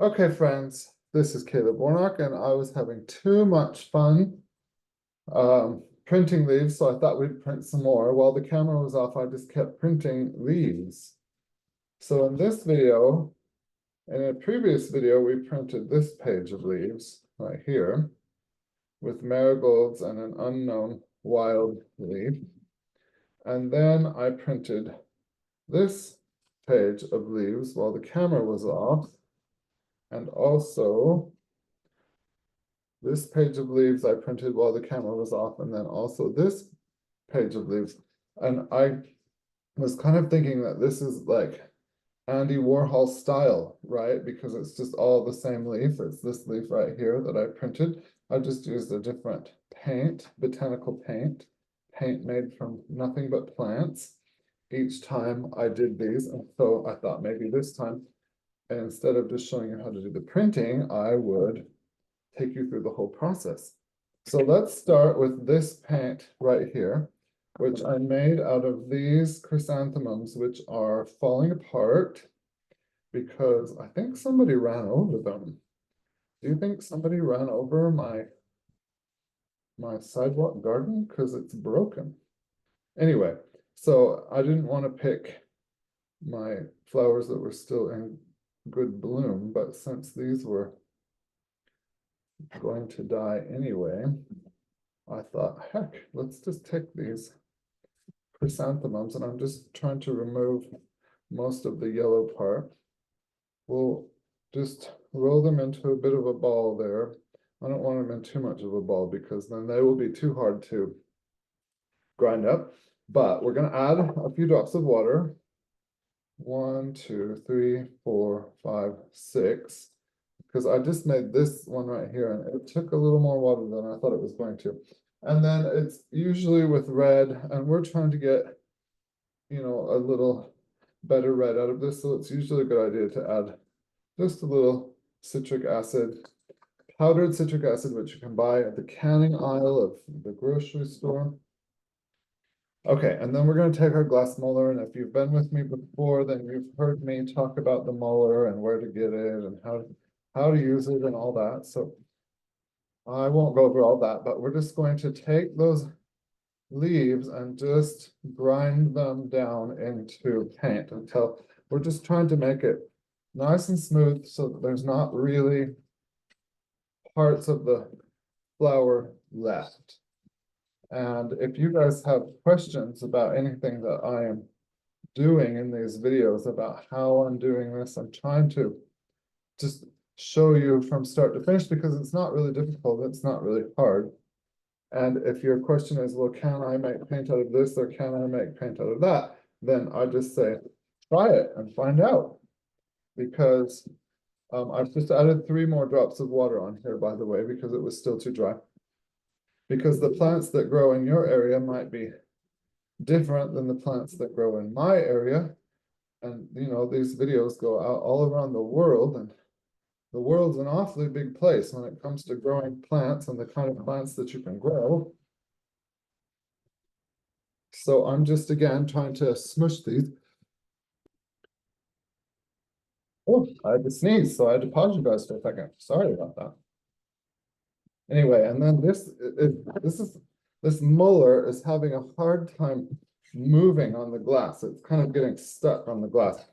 Okay, friends, this is Caleb Warnock, and I was having too much fun printing leaves, so I thought we'd print some more. While the camera was off, I just kept printing leaves. So in this video, in a previous video, we printed this page of leaves right here with marigolds and an unknown wild leaf. And then I printed this page of leaves while the camera was off. And also this page of leaves I printed while the camera was off, and then also this page of leaves. And I was kind of thinking that this is like Andy Warhol style, right? Because it's just all the same leaf. It's this leaf right here that I printed. I just used a different paint, botanical paint made from nothing but plants each time I did these. And so I thought maybe this time, instead of just showing you how to do the printing, I would take you through the whole process. So let's start with this paint right here, which I made out of these chrysanthemums, which are falling apart because I think somebody ran over them. Do you think somebody ran over my sidewalk garden? Because it's broken. Anyway, so I didn't want to pick my flowers that were still in good bloom, but since these were going to die anyway, I thought, heck, let's just take these chrysanthemums, and I'm just trying to remove most of the yellow part. We'll just roll them into a bit of a ball there. I don't want them in too much of a ball because then they will be too hard to grind up. But we're going to add a few drops of water. 1, 2, 3, 4, 5, 6. Because I just made this one right here, and it took a little more water than I thought it was going to. And then it's usually with red, and we're trying to get, a little better red out of this. So it's usually a good idea to add just a little citric acid, powdered citric acid, which you can buy at the canning aisle of the grocery store. Okay, and then we're going to take our glass molar, and if you've been with me before, then you've heard me talk about the molar and where to get it and how to use it and all that. So I won't go over all that, but we're just going to take those leaves and just grind them down into paint until we're just trying to make it nice and smooth so that there's not really parts of the flower left. And if you guys have questions about anything that I am doing in these videos about how I'm doing this, I'm trying to just show you from start to finish because it's not really difficult, it's not really hard. And if your question is, well, can I make paint out of this or can I make paint out of that? Then I just say, try it and find out. Because I've just added 3 more drops of water on here, by the way, because it was still too dry. Because the plants that grow in your area might be different than the plants that grow in my area. And, these videos go out all around the world, and the world's an awfully big place when it comes to growing plants and the kind of plants that you can grow. So I'm just, again, trying to smush these. Oh, I had to sneeze, so I had to pause you guys for a second. Sorry about that. Anyway, and then this molar is having a hard time moving on the glass. It's kind of getting stuck on the glass.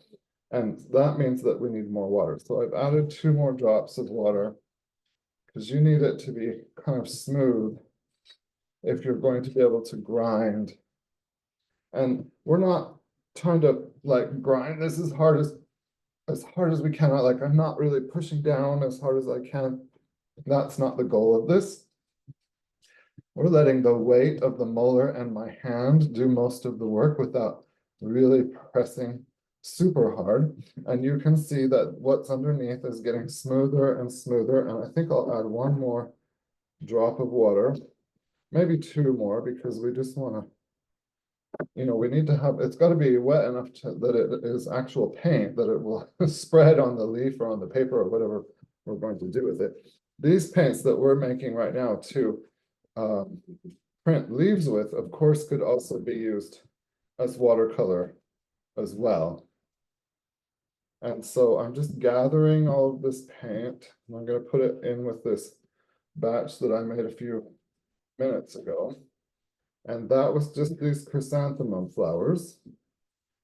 And that means that we need more water. So I've added 2 more drops of water because you need it to be kind of smooth if you're going to be able to grind. And we're not trying to like grind this as hard as we can. I'm not really pushing down as hard as I can. That's not the goal of this. We're letting the weight of the molar and my hand do most of the work without really pressing super hard. And you can see that what's underneath is getting smoother and smoother. And I think I'll add 1 more drop of water, maybe 2 more, because we just want to, we need to have, it's got to be wet enough that it is actual paint, that it will spread on the leaf or on the paper or whatever we're going to do with it. These paints that we're making right now to print leaves with, of course, could also be used as watercolor as well. And so I'm just gathering all of this paint, and I'm gonna put it in with this batch that I made a few minutes ago. And that was just these chrysanthemum flowers.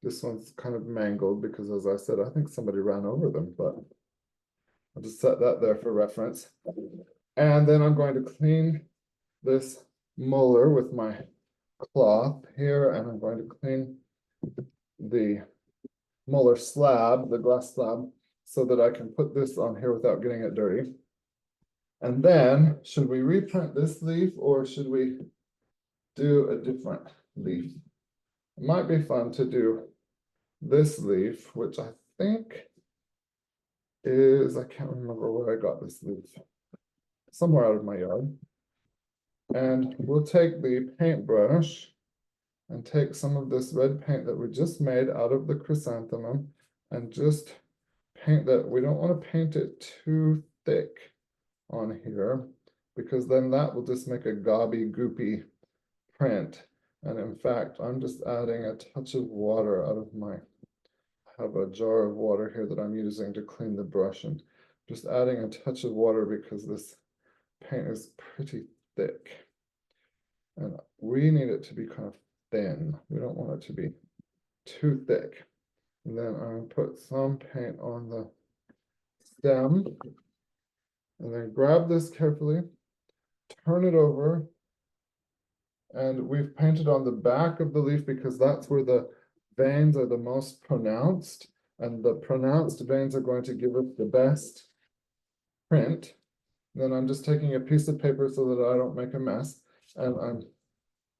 This one's kind of mangled because, as I said, I think somebody ran over them, but I'll just set that there for reference. And then I'm going to clean this molar with my cloth here, and I'm going to clean the molar slab, the glass slab, so that I can put this on here without getting it dirty. And then, should we reprint this leaf or should we do a different leaf? It might be fun to do this leaf, which I think is, I can't remember where I got this leaf, somewhere out of my yard. And we'll take the paintbrush and take some of this red paint that we just made out of the chrysanthemum and just paint that. We don't want to paint it too thick on here, because then that will just make a gobby, goopy print. And in fact, I'm just adding a touch of water out of my, I have a jar of water here that I'm using to clean the brush, and just adding a touch of water because this paint is pretty thick. And we need it to be kind of thin. We don't want it to be too thick. And then I'm gonna put some paint on the stem, and then grab this carefully, turn it over, and we've painted on the back of the leaf because that's where the veins are the most pronounced, and the pronounced veins are going to give us the best print. And then I'm just taking a piece of paper so that I don't make a mess, and I'm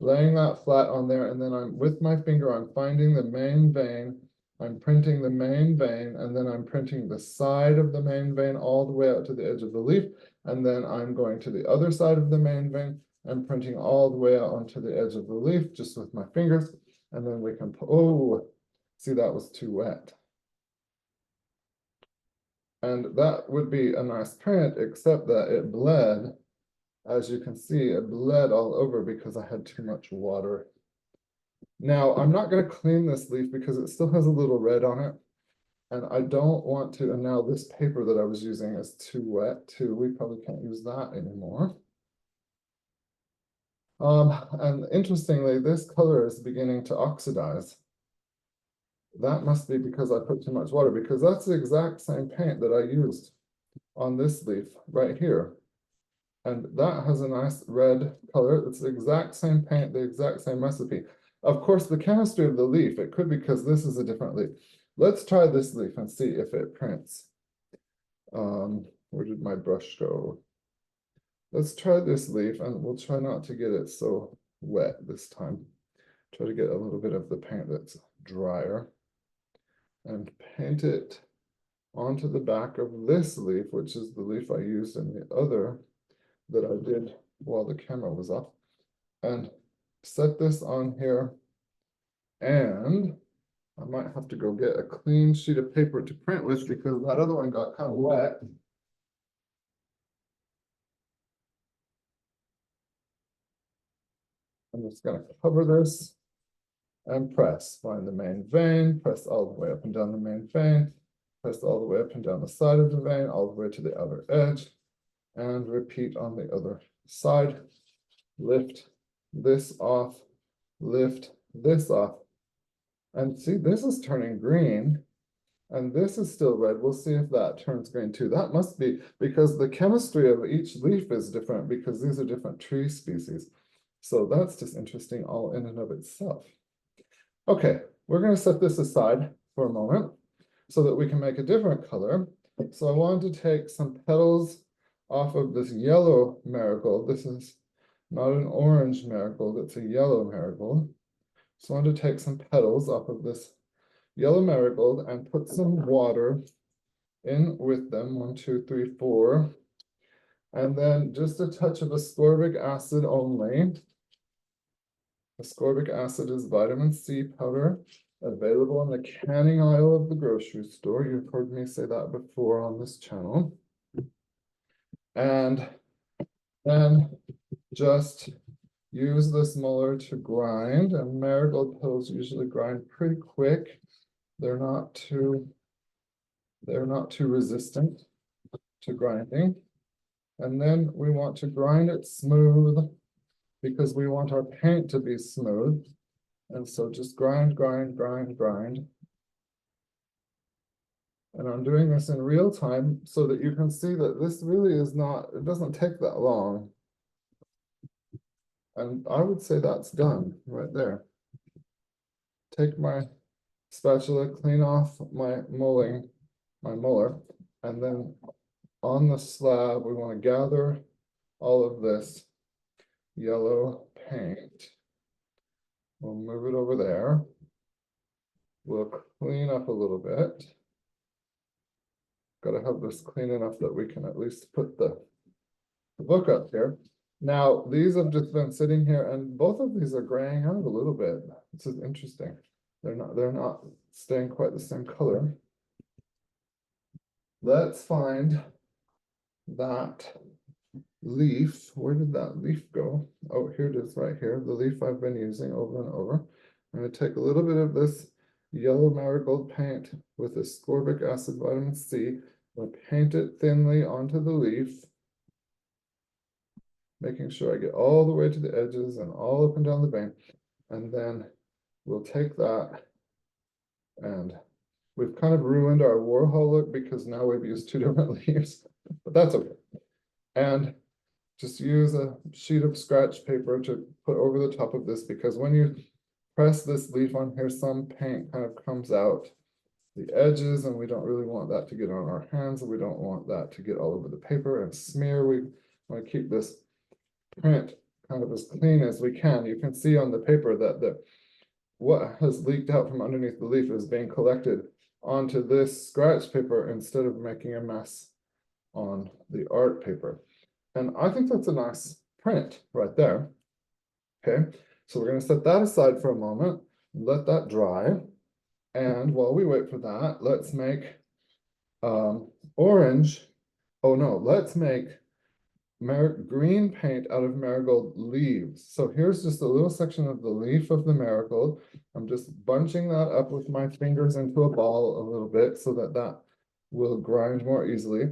laying that flat on there, and then I'm, with my finger, I'm finding the main vein, I'm printing the main vein, and then I'm printing the side of the main vein all the way out to the edge of the leaf, and then I'm going to the other side of the main vein and printing all the way out onto the edge of the leaf, just with my fingers, and then we can, oh, see, that was too wet. And that would be a nice print, except that it bled. As you can see, it bled all over because I had too much water. Now, I'm not going to clean this leaf because it still has a little red on it. And I don't want to, and now this paper that I was using is too wet too. We probably can't use that anymore. And interestingly, this color is beginning to oxidize. That must be because I put too much water, because that's the exact same paint that I used on this leaf right here. And that has a nice red color. It's the exact same paint, the exact same recipe. Of course, the chemistry of the leaf, it could be because this is a different leaf. Let's try this leaf and see if it prints. Where did my brush go? Let's try this leaf, and we'll try not to get it so wet this time. Try to get a little bit of the paint that's drier and paint it onto the back of this leaf, which is the leaf I used in the other that I did while the camera was off, and set this on here. And I might have to go get a clean sheet of paper to print with because that other one got kind of wet. I'm just going to cover this and press. Find the main vein, press all the way up and down the main vein, press all the way up and down the side of the vein, all the way to the outer edge, and repeat on the other side. Lift this off, lift this off. And see, this is turning green, and this is still red. We'll see if that turns green too. That must be because the chemistry of each leaf is different because these are different tree species. So that's just interesting all in and of itself. Okay, we're going to set this aside for a moment so that we can make a different color. So I wanted to take some petals off of this yellow marigold. This is not an orange marigold, it's a yellow marigold. So I wanted to take some petals off of this yellow marigold and put some water in with them, 1, 2, 3, 4. And then just a touch of ascorbic acid only. Ascorbic acid is vitamin C powder, available in the canning aisle of the grocery store. You've heard me say that before on this channel. And then just use this muller to grind, and marigold petals usually grind pretty quick. They're not too They're not too resistant to grinding. And then we want to grind it smooth because we want our paint to be smooth. And so just grind, grind, grind, grind. And I'm doing this in real time so that you can see that this really is not, it doesn't take that long. And I would say that's done right there. Take my spatula, clean off my molar, and then on the slab, we want to gather all of this yellow paint. We'll move it over there. We'll clean up a little bit. Got to have this clean enough that we can at least put the book up here. Now, these have just been sitting here, and both of these are graying out a little bit. This is interesting. They're not staying quite the same color. Let's find that leaf. Where did that leaf go? Oh, here it is right here. The leaf I've been using over and over. I'm going to take a little bit of this yellow marigold paint with ascorbic acid vitamin C. I'll paint it thinly onto the leaf, making sure I get all the way to the edges and all up and down the vein. And then we'll take that, and we've kind of ruined our Warhol look because now we've used two different leaves, but that's okay. And just use a sheet of scratch paper to put over the top of this, because when you press this leaf on here, some paint kind of comes out the edges, and we don't really want that to get on our hands, and we don't want that to get all over the paper and smear. We want to keep this print kind of as clean as we can. You can see on the paper that what has leaked out from underneath the leaf is being collected onto this scratch paper instead of making a mess on the art paper. And I think that's a nice print right there. Okay, so we're going to set that aside for a moment, let that dry. And while we wait for that, let's make orange. Oh no, let's make green paint out of marigold leaves. So here's just a little section of the leaf of the marigold. I'm just bunching that up with my fingers into a ball a little bit so that that will grind more easily.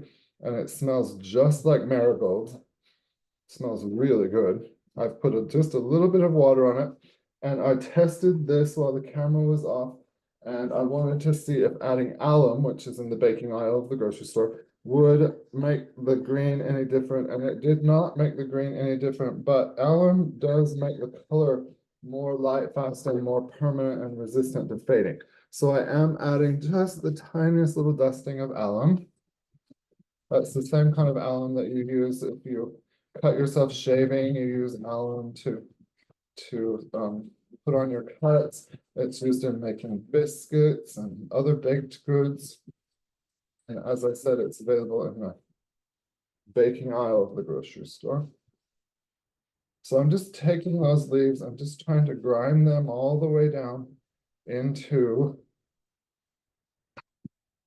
And it smells just like marigold. It smells really good. I've put just a little bit of water on it, and I tested this while the camera was off, and I wanted to see if adding alum, which is in the baking aisle of the grocery store, would make the green any different, and it did not make the green any different, but alum does make the color more light fast and more permanent and resistant to fading. So I am adding just the tiniest little dusting of alum. That's the same kind of alum that you use if you cut yourself shaving. You use alum to put on your cuts. It's used in making biscuits and other baked goods. And as I said, it's available in the baking aisle of the grocery store. So I'm just taking those leaves, I'm just trying to grind them all the way down into,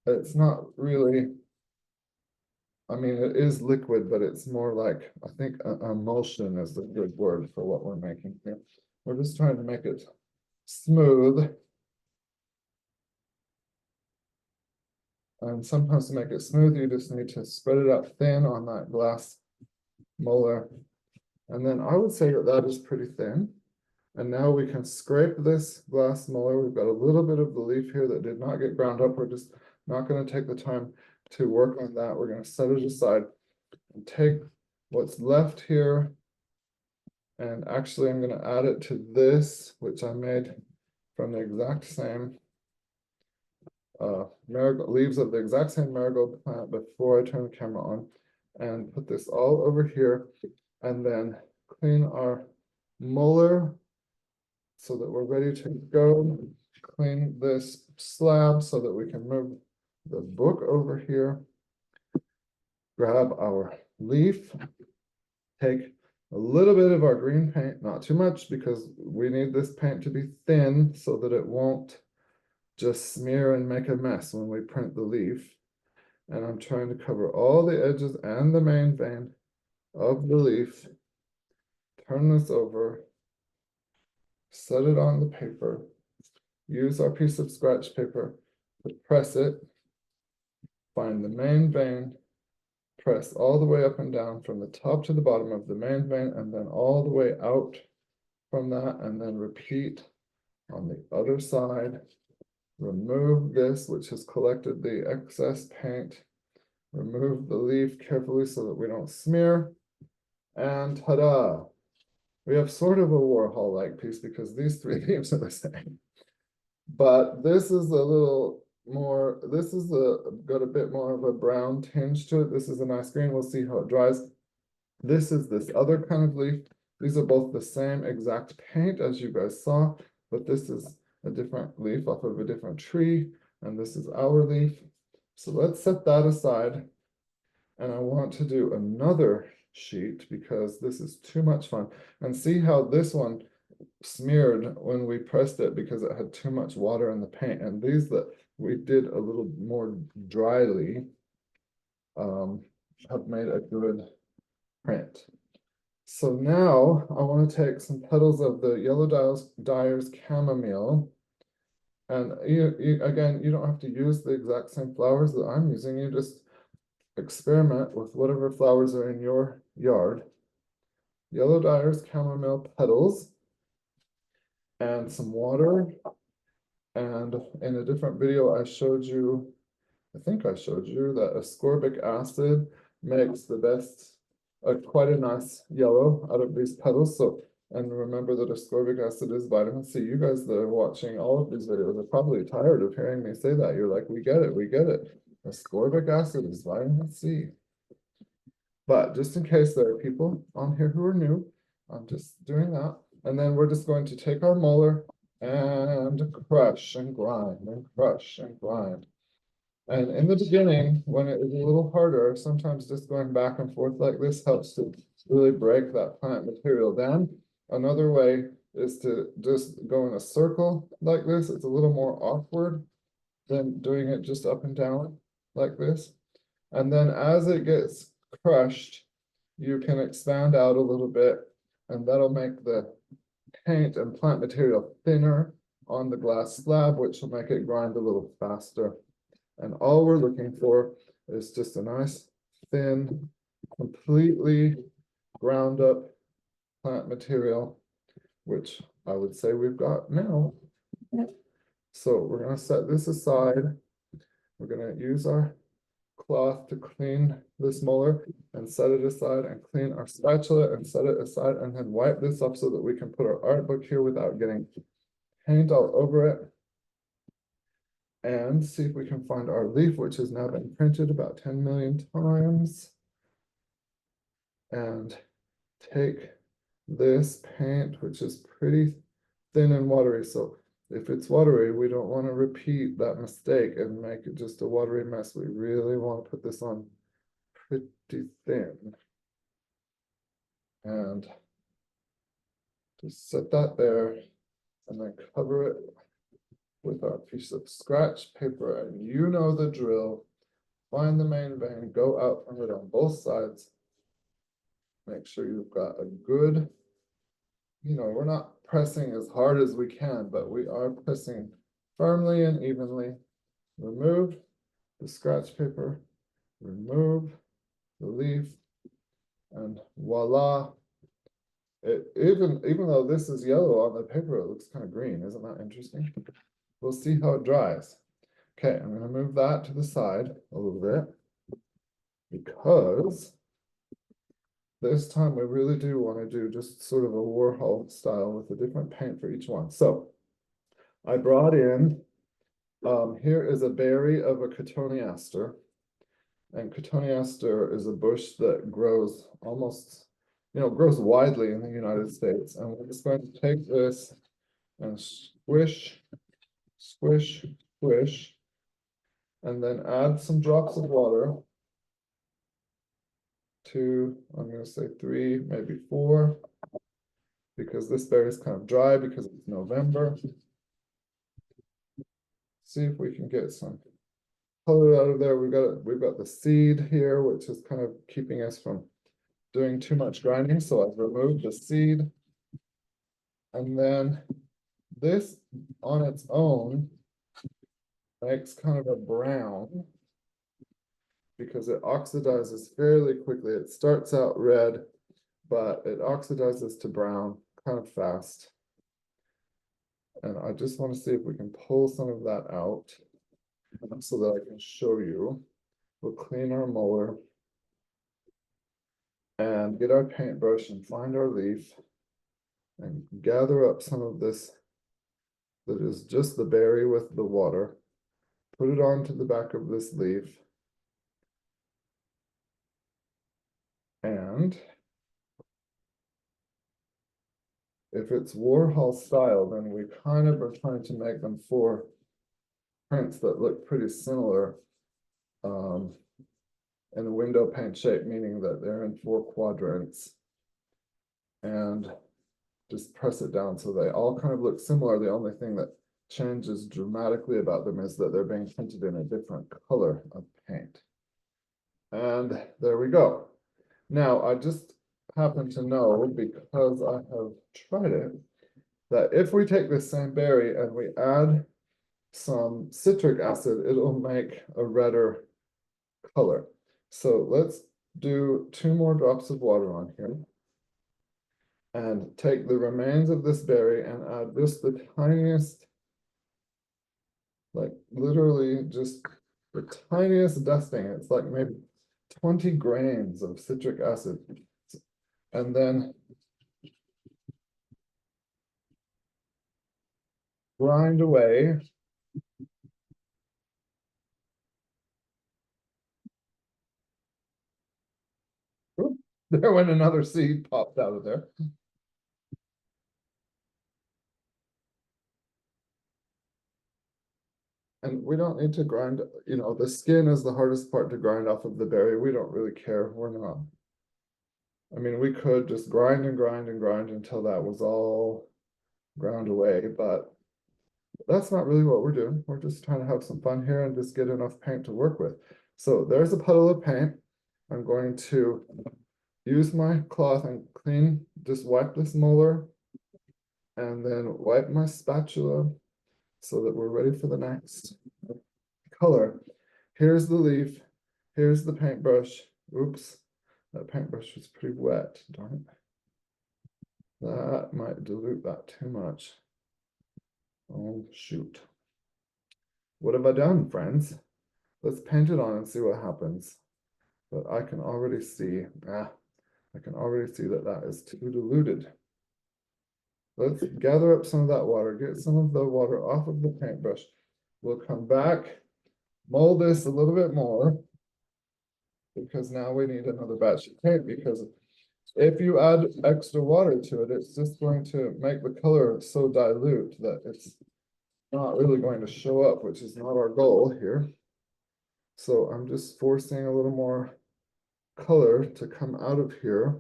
it's not really, I mean, it is liquid, but it's more like, I think emulsion is the good word for what we're making here. We're just trying to make it smooth. And sometimes to make it smooth, you just need to spread it out thin on that glass molar. And then I would say that that is pretty thin. And now we can scrape this glass molar. We've got a little bit of the leaf here that did not get ground up. We're just not going to take the time to work on that. We're going to set it aside and take what's left here. And actually, I'm going to add it to this, which I made from the exact same marigold leaves of the exact same marigold plant before I turn the camera on, and put this all over here, and then clean our molar so that we're ready to go. Clean this slab so that we can move the book over here. Grab our leaf, take a little bit of our green paint, not too much because we need this paint to be thin so that it won't just smear and make a mess when we print the leaf. And I'm trying to cover all the edges and the main vein of the leaf. Turn this over, set it on the paper, use our piece of scratch paper to press it, find the main vein, press all the way up and down from the top to the bottom of the main vein, and then all the way out from that, and then repeat on the other side. Remove this, which has collected the excess paint. Remove the leaf carefully so that we don't smear. And ta-da! We have sort of a Warhol-like piece because these three leaves are the same. But this is a little more, this is got a bit more of a brown tinge to it. This is a nice green. We'll see how it dries. This is this other kind of leaf. These are both the same exact paint as you guys saw, but this is a different leaf off of a different tree, and this is our leaf. So let's set that aside. And I want to do another sheet because this is too much fun. And see how this one smeared when we pressed it because it had too much water in the paint. And these that we did a little more dryly have made a good print. So now I want to take some petals of the Yellow Dyer's Chamomile. And again, you don't have to use the exact same flowers that I'm using. You just experiment with whatever flowers are in your yard. Yellow Dyer's Chamomile petals and some water. And in a different video, I showed you, I think I showed you that ascorbic acid makes the best, quite a nice yellow out of these petals. So, and remember that ascorbic acid is vitamin C. You guys that are watching all of these videos are probably tired of hearing me say that. You're like, we get it, we get it. Ascorbic acid is vitamin C. But just in case there are people on here who are new, I'm just doing that. And then we're just going to take our molar and crush and grind and crush and grind. And in the beginning, when it is a little harder, sometimes just going back and forth like this helps to really break that plant material down. Another way is to just go in a circle like this. It's a little more awkward than doing it just up and down like this. And then as it gets crushed, you can expand out a little bit, and that'll make the paint and plant material thinner on the glass slab, which will make it grind a little faster. And all we're looking for is just a nice, thin, completely ground up plant material, which I would say we've got now. So we're going to set this aside. We're going to use our cloth to clean this molar and set it aside, and clean our spatula and set it aside, and then wipe this off so that we can put our art book here without getting paint all over it. And see if we can find our leaf, which has now been printed about 10 million times. And take this paint, which is pretty thin and watery. So if it's watery, we don't want to repeat that mistake and make it just a watery mess. We really want to put this on pretty thin. And just set that there, and then cover it with our piece of scratch paper, and you know the drill. Find the main vein, go out from it on both sides. Make sure you've got a good, we're not pressing as hard as we can, but we are pressing firmly and evenly. Remove the scratch paper, remove the leaf, and voila. Even though this is yellow on the paper, it looks kind of green. Isn't that interesting? We'll see how it dries. Okay, I'm going to move that to the side a little bit because this time we really do want to do just sort of a Warhol style with a different paint for each one. So I brought in, here is a berry of a cotoneaster. And cotoneaster is a bush that grows almost, grows widely in the United States. And we're just going to take this and squish, squish, squish, and then add some drops of water to, I'm going to say 3, maybe 4, because this berry is kind of dry because it's November. See if we can get some color out of there. We've got the seed here, which is kind of keeping us from doing too much grinding. So I've removed the seed. And then this on its own makes kind of a brown. because it oxidizes fairly quickly. It starts out red, but it oxidizes to brown kind of fast. And I just want to see if we can pull some of that out so that I can show you. We'll clean our molar and get our paintbrush and find our leaf and gather up some of this that is just the berry with the water. Put it onto the back of this leaf. And if it's Warhol style, then we kind of are trying to make them four prints that look pretty similar in a window pane shape, meaning that they're in four quadrants. And just press it down so they all kind of look similar. The only thing that changes dramatically about them is that they're being printed in a different color of paint. And there we go. Now, I just happen to know, because I have tried it, that if we take this same berry and we add some citric acid, it'll make a redder color. So let's do 2 more drops of water on here and take the remains of this berry and add just the tiniest, like literally just the tiniest dusting. It's like maybe 20 grains of citric acid. And then grind away. Oop, there went another seed popped out of there. And we don't need to grind, you know, the skin is the hardest part to grind off of the berry. We don't really care. We're not. I mean, we could just grind and grind and grind until that was all ground away, but that's not really what we're doing. We're just trying to have some fun here and just get enough paint to work with. So there's a puddle of paint. I'm going to use my cloth and clean, just wipe this molar and then wipe my spatula so that we're ready for the next color. Here's the leaf. Here's the paintbrush. Oops, that paintbrush was pretty wet, darn it. That might dilute that too much. Oh, shoot. What have I done, friends? Let's paint it on and see what happens. But I can already see, I can already see that that is too diluted. Let's gather up some of that water, get some of the water off of the paintbrush. We'll come back, mold this a little bit more, because now we need another batch of paint, because if you add extra water to it, it's just going to make the color so dilute that it's not really going to show up, which is not our goal here. So I'm just forcing a little more color to come out of here,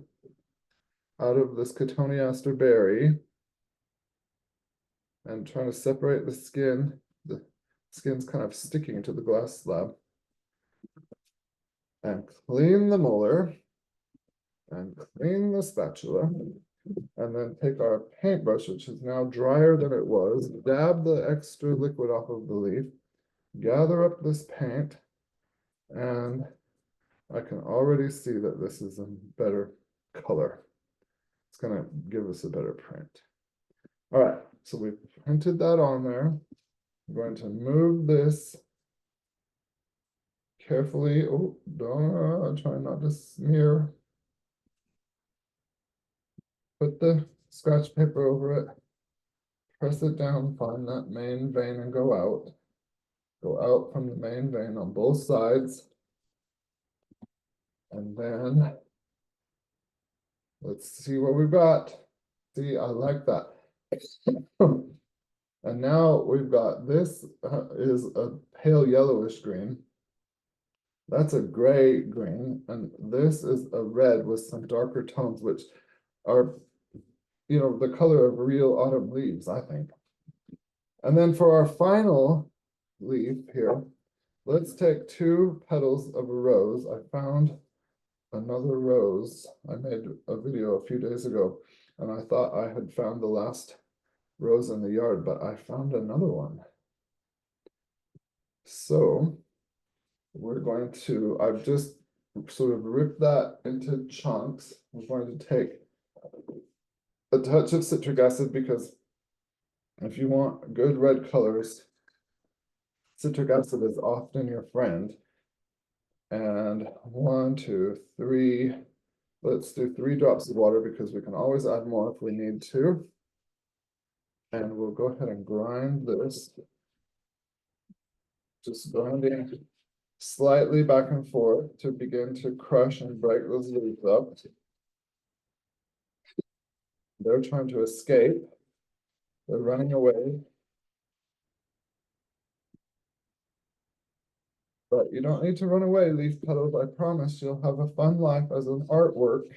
out of this cotoneaster berry, and trying to separate the skin. The skin's kind of sticking to the glass slab. And clean the molar, and clean the spatula, and then take our paintbrush, which is now drier than it was, dab the extra liquid off of the leaf, gather up this paint, and I can already see that this is a better color. It's going to give us a better print. All right, so we've printed that on there. I'm going to move this carefully. Oh, don't try not to smear. Put the scratch paper over it. Press it down, find that main vein and go out. Go out from the main vein on both sides. And then let's see what we've got. See, I like that. And now we've got this is a pale yellowish green. That's a gray green. And this is a red with some darker tones, which are, you know, the color of real autumn leaves, I think. And then for our final leaf here, let's take 2 petals of a rose. I found another rose. I made a video a few days ago, and I thought I had found the last rose in the yard, but I found another one. So we're going to, I've just sort of ripped that into chunks. We're going to take a touch of citric acid because if you want good red colors, citric acid is often your friend. And 1, 2, 3, let's do 3 drops of water because we can always add more if we need to. And we'll go ahead and grind this. Just grinding slightly back and forth to begin to crush and break those leaves up. They're trying to escape. They're running away. But you don't need to run away, leaf petals. I promise you'll have a fun life as an artwork.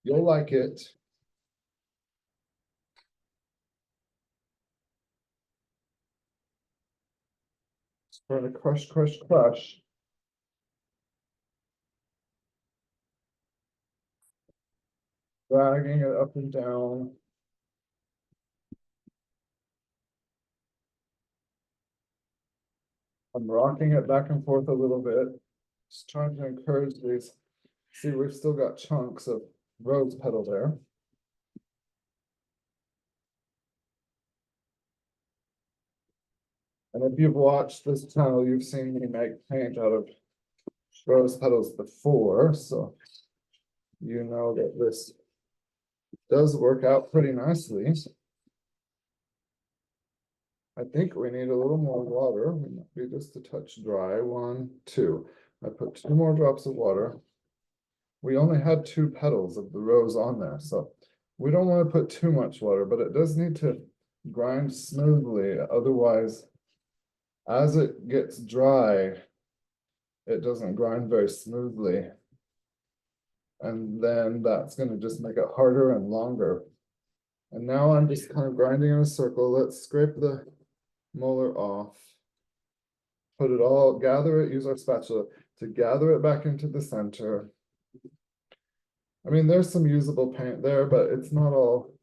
You'll like it. Just trying to crush, crush, crush. Dragging it up and down. I'm rocking it back and forth a little bit. Just trying to encourage these. See, we've still got chunks of rose petal there. And if you've watched this channel, you've seen me make paint out of rose petals before, so you know that this does work out pretty nicely. I think we need a little more water. We might be just a touch dry. 1, 2. I put 2 more drops of water. We only had 2 petals of the rose on there, so we don't want to put too much water, but it does need to grind smoothly. Otherwise, as it gets dry, it doesn't grind very smoothly. And then that's going to just make it harder and longer. And now I'm just kind of grinding in a circle. Let's scrape the molar off. Put it all, gather it, use our spatula to gather it back into the center. I mean, there's some usable paint there, but it's not all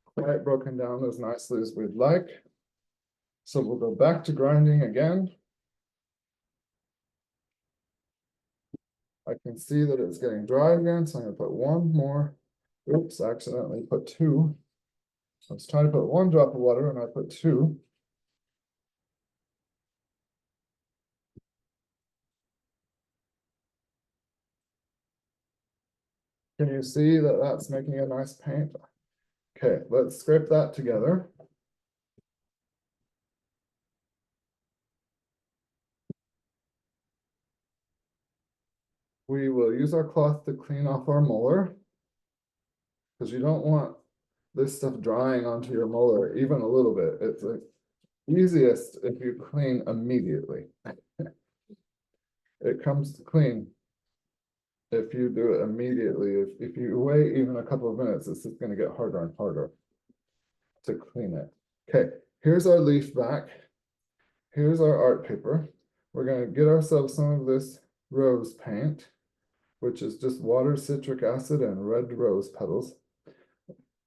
quite broken down as nicely as we'd like. So we'll go back to grinding again. I can see that it's getting dry again, so I'm gonna put 1 more. Oops, I accidentally put 2. I was trying to put 1 drop of water and I put 2. Can you see that that's making a nice paint? Okay, let's scrape that together. We will use our cloth to clean off our molar because you don't want this stuff drying onto your molar even a little bit. It's the easiest if you clean immediately. It comes clean if you do it immediately. If you wait even a couple of minutes, it's just going to get harder and harder to clean it. Okay, here's our leaf back. Here's our art paper. We're going to get ourselves some of this rose paint, which is just water, citric acid, and red rose petals.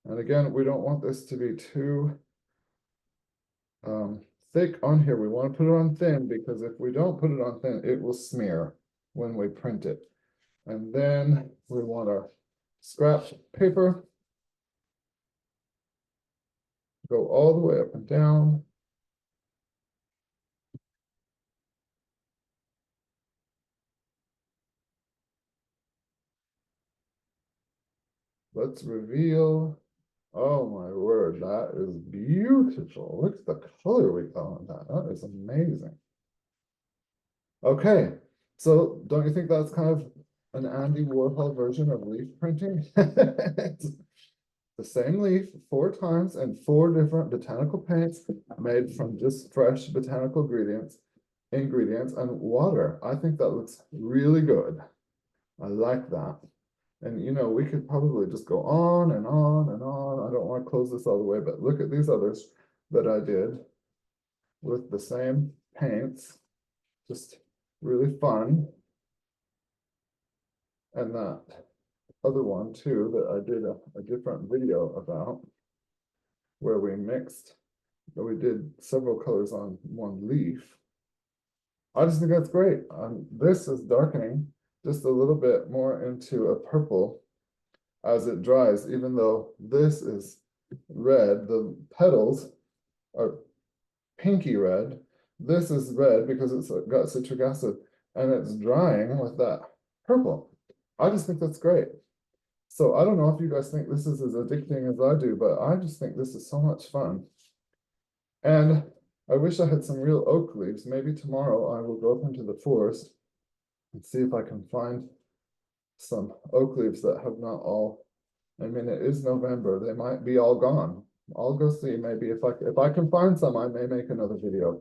And again, we don't want this to be too thick on here. We want to put it on thin because if we don't put it on thin, it will smear when we print it. And then we want our scrap paper. Go all the way up and down. Let's reveal. Oh my word, that is beautiful. Look at the color we got on that. That is amazing. Okay, so don't you think that's kind of an Andy Warhol version of leaf printing? It's the same leaf 4 times and 4 different botanical paints made from just fresh botanical ingredients and water. I think that looks really good. I like that. And you know, we could probably just go on and on and on. I don't want to close this all the way, but look at these others that I did with the same paints. Just really fun. And that other one too that I did a different video about where we did several colors on 1 leaf. I just think that's great. This is darkening just a little bit more into a purple as it dries, even though this is red, the petals are pinky red. This is red because it's got citric acid and it's drying with that purple. I just think that's great. So I don't know if you guys think this is as addicting as I do, but I just think this is so much fun. And I wish I had some real oak leaves. Maybe tomorrow I will go up into the forest and see if I can find some oak leaves that have not all, I mean, it is November, they might be all gone. I'll go see, maybe if I can find some, I may make another video.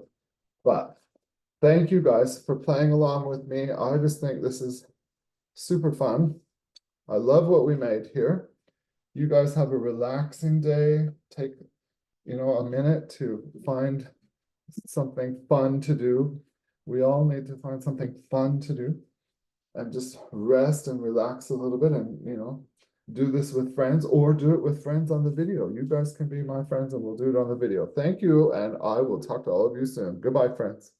But thank you guys for playing along with me. I just think this is super fun. I love what we made here. You guys have a relaxing day. Take, a minute to find something fun to do. We all need to find something fun to do and just rest and relax a little bit and, do this with friends or do it with friends on the video. You guys can be my friends and we'll do it on the video. Thank you, and I will talk to all of you soon. Goodbye, friends.